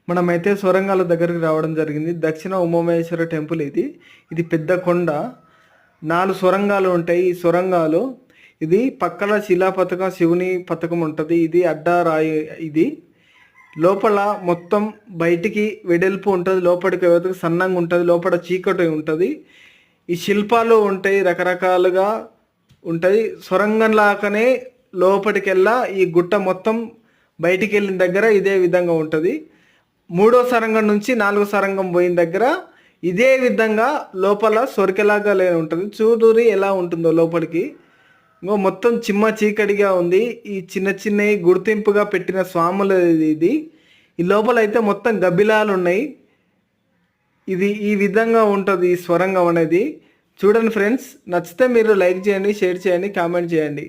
మనమైతే సొరంగాల దగ్గరికి రావడం జరిగింది. దక్షిణ ఉమామహేశ్వర టెంపుల్ ఇది. ఇది పెద్ద కొండ. 4 సొరంగాలు ఉంటాయి. ఈ సొరంగాలు ఇది పక్కన శిలా పథకం, శివుని పథకం ఉంటుంది. ఇది అడ్డారాయి. ఇది లోపల మొత్తం బయటికి వెడల్పు ఉంటుంది, లోపలికి వెతుకు సన్నంగా ఉంటుంది, లోపల చీకటి ఉంటుంది. ఈ శిల్పాలు ఉంటాయి, రకరకాలుగా ఉంటుంది. సొరంగంలాగానే లోపలికెళ్ళా ఈ గుట్ట మొత్తం బయటికి వెళ్ళిన దగ్గర ఇదే విధంగా ఉంటుంది. 3వ సొరంగం నుంచి 4వ సొరంగం పోయిన దగ్గర ఇదే విధంగా లోపల సొరికెలాగా ఉంటుంది. చూడూరి ఎలా ఉంటుందో లోపలికి. ఇంకో మొత్తం చిమ్మ చీకటిగా ఉంది. ఈ చిన్న చిన్నవి గుర్తింపుగా పెట్టిన స్వాములు ఇది. ఈ లోపల అయితే మొత్తం గబ్బిలాలు ఉన్నాయి. ఇది ఈ విధంగా ఉంటుంది ఈ సొరంగం అనేది. చూడండి ఫ్రెండ్స్, నచ్చితే మీరు లైక్ చేయండి, షేర్ చేయండి, కామెంట్ చేయండి.